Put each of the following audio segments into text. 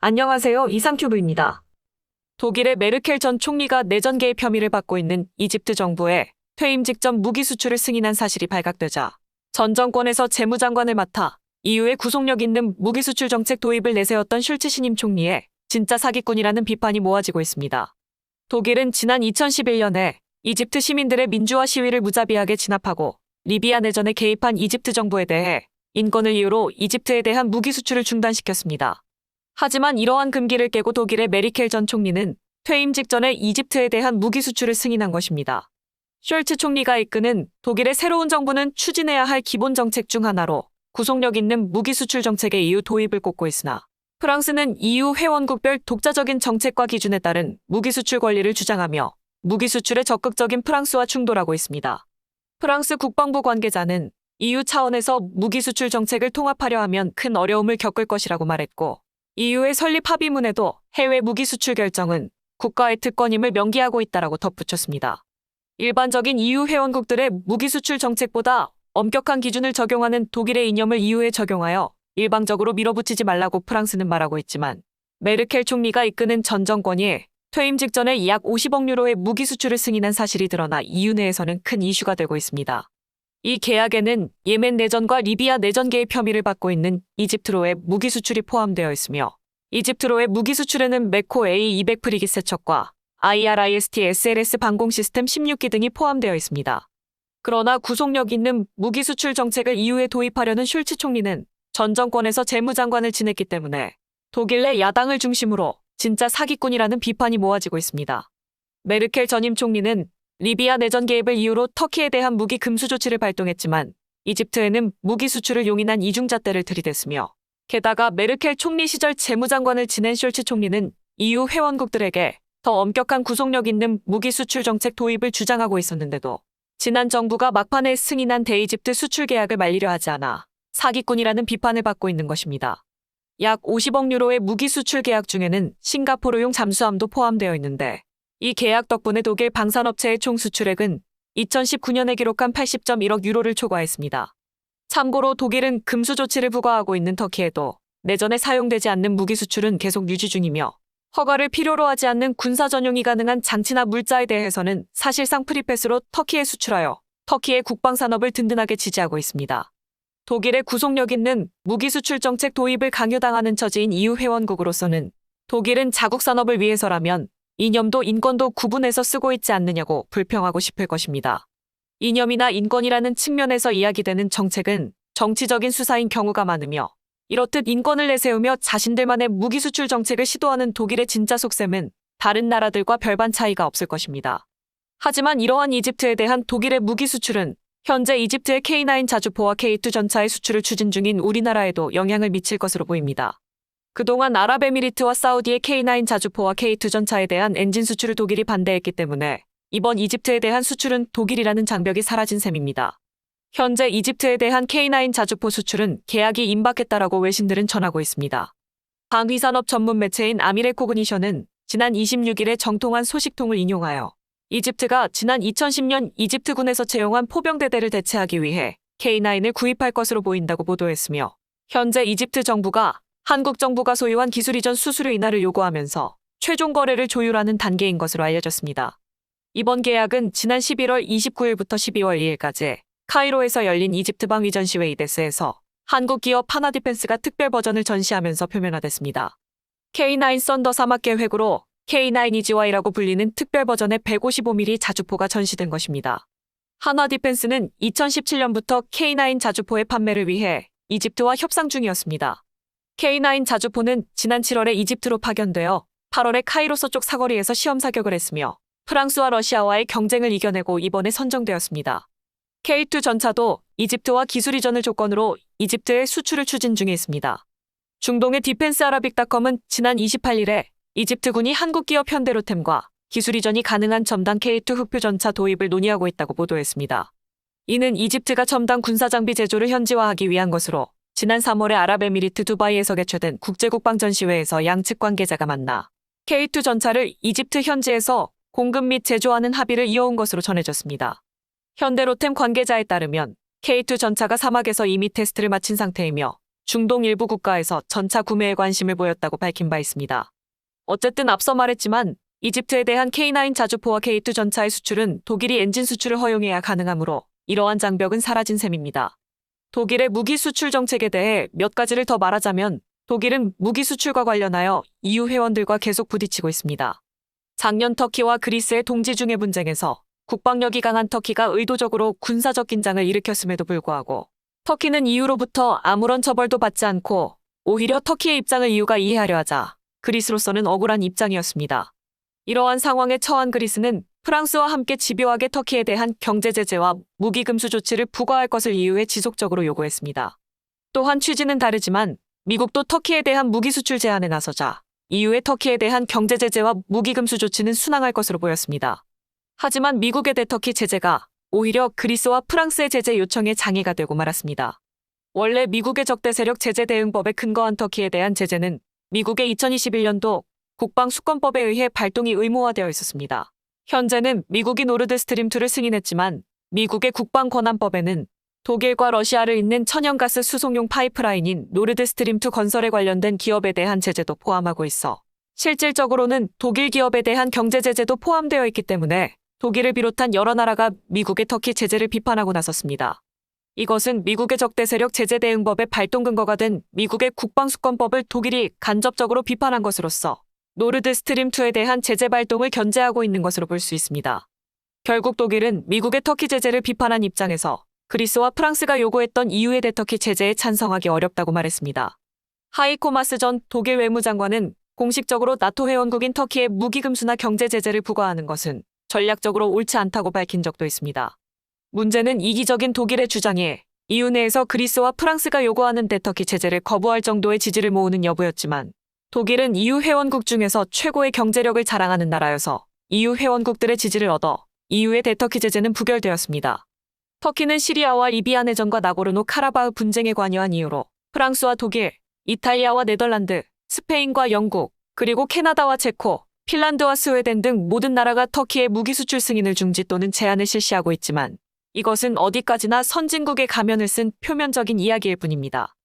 안녕하세요. 이상큐브입니다. 독일의 메르켈 전 총리가 내전 개입 혐의를 받고 있는 이집트 정부에 퇴임 직전 무기 수출을 승인한 사실이 발각되자 전 정권에서 재무장관을 맡아 EU의 구속력 있는 무기 수출 정책 도입을 내세웠던 슐츠 신임 총리의 진짜 사기꾼이라는 비판이 모아지고 있습니다. 독일은 지난 2011년에 이집트 시민들의 민주화 시위를 무자비하게 진압하고 리비아 내전에 개입한 이집트 정부에 대해 인권을 이유로 이집트에 대한 무기 수출을 중단시켰습니다. 하지만 이러한 금기를 깨고 독일의 메르켈 전 총리는 퇴임 직전에 이집트에 대한 무기 수출을 승인한 것입니다. 숄츠 총리가 이끄는 독일의 새로운 정부는 추진해야 할 기본 정책 중 하나로 구속력 있는 무기 수출 정책의 EU 도입을 꼽고 있으나 프랑스는 EU 회원국별 독자적인 정책과 기준에 따른 무기 수출 권리를 주장하며 무기 수출에 적극적인 프랑스와 충돌하고 있습니다. 프랑스 국방부 관계자는 EU 차원에서 무기 수출 정책을 통합하려 하면 큰 어려움을 겪을 것이라고 말했고 EU의 설립 합의문에도 해외 무기 수출 결정은 국가의 특권임을 명기하고 있다라고 덧붙였습니다. 일반적인 EU 회원국들의 무기 수출 정책보다 엄격한 기준을 적용하는 독일의 이념을 EU에 적용하여 일방적으로 밀어붙이지 말라고 프랑스는 말하고 있지만 메르켈 총리가 이끄는 전 정권이 퇴임 직전에 약 50억 유로의 무기 수출을 승인한 사실이 드러나 EU 내에서는 큰 이슈가 되고 있습니다. 이 계약에는 예멘 내전과 리비아 내전 개입 혐의를 받고 있는 이집트로의 무기 수출이 포함되어 있으며 이집트로의 무기 수출에는 메코 A200 프리깃 세척과 IRIS-T SLS 방공 시스템 16기 등이 포함되어 있습니다. 그러나 구속력 있는 무기 수출 정책을 EU에 도입하려는 슐츠 총리는 전 정권에서 재무장관을 지냈기 때문에 독일 내 야당을 중심으로 진짜 사기꾼이라는 비판이 모아지고 있습니다. 메르켈 전임 총리는 리비아 내전 개입을 이유로 터키에 대한 무기 금수 조치를 발동했지만 이집트에는 무기 수출을 용인한 이중잣대를 들이댔으며 게다가 메르켈 총리 시절 재무장관을 지낸 숄츠 총리는 EU 회원국들에게 더 엄격한 구속력 있는 무기 수출 정책 도입을 주장하고 있었는데도 지난 정부가 막판에 승인한 대이집트 수출 계약을 말리려 하지 않아 사기꾼이라는 비판을 받고 있는 것입니다. 약 50억 유로의 무기 수출 계약 중에는 싱가포르용 잠수함도 포함되어 있는데 이 계약 덕분에 독일 방산업체의 총 수출액은 2019년에 기록한 80.1억 유로를 초과했습니다. 참고로 독일은 금수 조치를 부과하고 있는 터키에도 내전에 사용되지 않는 무기 수출은 계속 유지 중이며 허가를 필요로 하지 않는 군사 전용이 가능한 장치나 물자에 대해서는 사실상 프리패스로 터키에 수출하여 터키의 국방산업을 든든하게 지지하고 있습니다. 독일의 구속력 있는 무기 수출 정책 도입을 강요당하는 처지인 EU 회원국으로서는 독일은 자국 산업을 위해서라면 이념도 인권도 구분해서 쓰고 있지 않느냐고 불평하고 싶을 것입니다. 이념이나 인권이라는 측면에서 이야기되는 정책은 정치적인 수사인 경우가 많으며 이렇듯 인권을 내세우며 자신들만의 무기 수출 정책을 시도하는 독일의 진짜 속셈은 다른 나라들과 별반 차이가 없을 것입니다. 하지만 이러한 이집트에 대한 독일의 무기 수출은 현재 이집트의 K9 자주포와 K2 전차의 수출을 추진 중인 우리나라에도 영향을 미칠 것으로 보입니다. 그동안 아랍에미리트와 사우디의 K9 자주포와 K2 전차에 대한 엔진 수출을 독일이 반대했기 때문에 이번 이집트에 대한 수출은 독일이라는 장벽이 사라진 셈입니다. 현재 이집트에 대한 K9 자주포 수출은 계약이 임박했다라고 외신들은 전하고 있습니다. 방위산업 전문 매체인 아미레코그니션은 지난 26일에 정통한 소식통을 인용하여 이집트가 지난 2010년 이집트군에서 채용한 포병대대를 대체하기 위해 K9을 구입할 것으로 보인다고 보도했으며 현재 이집트 정부가 한국 정부가 소유한 기술 이전 수수료 인하를 요구하면서 최종 거래를 조율하는 단계인 것으로 알려졌습니다. 이번 계약은 지난 11월 29일부터 12월 2일까지 카이로에서 열린 이집트 방위 전시회 이데스에서 한국 기업 하나디펜스가 특별 버전을 전시하면서 표면화됐습니다. K9 썬더 사막 계획으로 K9 EGY라고 불리는 특별 버전의 155mm 자주포가 전시된 것입니다. 하나디펜스는 2017년부터 K9 자주포의 판매를 위해 이집트와 협상 중이었습니다. K9 자주포는 지난 7월에 이집트로 파견되어 8월에 카이로 서쪽 사거리에서 시험 사격을 했으며 프랑스와 러시아와의 경쟁을 이겨내고 이번에 선정되었습니다. K2 전차도 이집트와 기술 이전을 조건으로 이집트에 수출을 추진 중에 있습니다. 중동의 디펜스 아라빅닷컴은 지난 28일에 이집트군이 한국 기업 현대로템과 기술 이전이 가능한 첨단 K2 흑표 전차 도입을 논의하고 있다고 보도했습니다. 이는 이집트가 첨단 군사장비 제조를 현지화하기 위한 것으로 지난 3월에 아랍에미리트 두바이에서 개최된 국제국방전시회에서 양측 관계자가 만나 K2 전차를 이집트 현지에서 공급 및 제조하는 합의를 이어온 것으로 전해졌습니다. 현대로템 관계자에 따르면 K2 전차가 사막에서 이미 테스트를 마친 상태이며 중동 일부 국가에서 전차 구매에 관심을 보였다고 밝힌 바 있습니다. 어쨌든 앞서 말했지만 이집트에 대한 K9 자주포와 K2 전차의 수출은 독일이 엔진 수출을 허용해야 가능하므로 이러한 장벽은 사라진 셈입니다. 독일의 무기 수출 정책에 대해 몇 가지를 더 말하자면 독일은 무기 수출과 관련하여 EU 회원들과 계속 부딪히고 있습니다. 작년 터키와 그리스의 동지 중의 분쟁에서 국방력이 강한 터키가 의도적으로 군사적 긴장을 일으켰음에도 불구하고 터키는 EU로부터 아무런 처벌도 받지 않고 오히려 터키의 입장을 EU가 이해하려 하자 그리스로서는 억울한 입장이었습니다. 이러한 상황에 처한 그리스는 프랑스와 함께 집요하게 터키에 대한 경제 제재와 무기 금수 조치를 부과할 것을 EU에 지속적으로 요구했습니다. 또한 취지는 다르지만 미국도 터키에 대한 무기 수출 제한에 나서자 EU의 터키에 대한 경제 제재와 무기 금수 조치는 순항할 것으로 보였습니다. 하지만 미국의 대터키 제재가 오히려 그리스와 프랑스의 제재 요청에 장애가 되고 말았습니다. 원래 미국의 적대 세력 제재 대응법에 근거한 터키에 대한 제재는 미국의 2021년도 국방수권법에 의해 발동이 의무화되어 있었습니다. 현재는 미국이 노르드 스트림 2를 승인했지만 미국의 국방권한법에는 독일과 러시아를 잇는 천연가스 수송용 파이프라인인 노르드 스트림 2 건설에 관련된 기업에 대한 제재도 포함하고 있어 실질적으로는 독일 기업에 대한 경제 제재도 포함되어 있기 때문에 독일을 비롯한 여러 나라가 미국의 터키 제재를 비판하고 나섰습니다. 이것은 미국의 적대 세력 제재 대응법의 발동 근거가 된 미국의 국방수권법을 독일이 간접적으로 비판한 것으로서 노르드 스트림 2에 대한 제재 발동을 견제하고 있는 것으로 볼 수 있습니다. 결국 독일은 미국의 터키 제재를 비판한 입장에서 그리스와 프랑스가 요구했던 EU의 대터키 제재에 찬성하기 어렵다고 말했습니다. 하이코 마스 전 독일 외무장관은 공식적으로 나토 회원국인 터키에 무기 금수나 경제 제재를 부과하는 것은 전략적으로 옳지 않다고 밝힌 적도 있습니다. 문제는 이기적인 독일의 주장에 EU 내에서 그리스와 프랑스가 요구하는 대터키 제재를 거부할 정도의 지지를 모으는 여부였지만 독일은 EU 회원국 중에서 최고의 경제력을 자랑하는 나라여서 EU 회원국들의 지지를 얻어 EU의 대터키 제재는 부결되었습니다. 터키는 시리아와 리비아 내전과 나고르노 카라바흐 분쟁에 관여한 이유로 프랑스와 독일, 이탈리아와 네덜란드, 스페인과 영국, 그리고 캐나다와 체코, 핀란드와 스웨덴 등 모든 나라가 터키의 무기 수출 승인을 중지 또는 제한을 실시하고 있지만 이것은 어디까지나 선진국의 가면을 쓴 표면적인 이야기일 뿐입니다.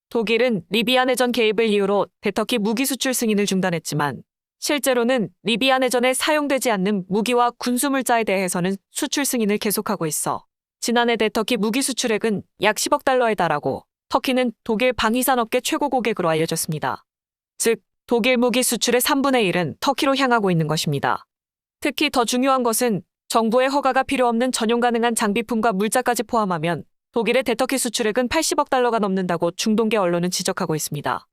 독일은 리비아 내전 개입을 이유로 대터키 무기 수출 승인을 중단했지만 실제로는 리비아 내전에 사용되지 않는 무기와 군수물자에 대해서는 수출 승인을 계속하고 있어 지난해 대터키 무기 수출액은 약 10억 달러에 달하고 터키는 독일 방위산업계 최고 고객으로 알려졌습니다. 즉, 독일 무기 수출의 3분의 1은 터키로 향하고 있는 것입니다. 특히 더 중요한 것은 정부의 허가가 필요 없는 전용 가능한 장비품과 물자까지 포함하면 독일의 대터키 수출액은 80억 달러가 넘는다고 중동계 언론은 지적하고 있습니다.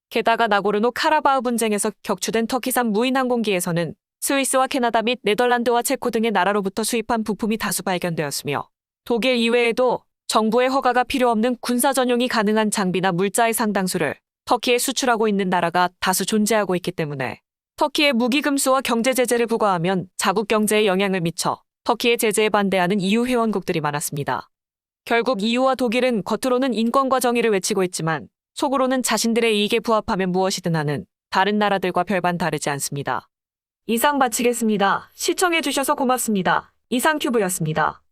게다가 나고르노 카라바흐 분쟁에서 격추된 터키산 무인 항공기에서는 스위스와 캐나다 및 네덜란드와 체코 등의 나라로부터 수입한 부품이 다수 발견되었으며 독일 이외에도 정부의 허가가 필요 없는 군사 전용이 가능한 장비나 물자의 상당수를 터키에 수출하고 있는 나라가 다수 존재하고 있기 때문에 터키의 무기 금수와 경제 제재를 부과하면 자국 경제에 영향을 미쳐 터키의 제재에 반대하는 EU 회원국들이 많았습니다. 결국 EU와 독일은 겉으로는 인권과 정의를 외치고 있지만 속으로는 자신들의 이익에 부합하면 무엇이든 하는 다른 나라들과 별반 다르지 않습니다. 이상 마치겠습니다. 시청해주셔서 고맙습니다. 이상큐브였습니다.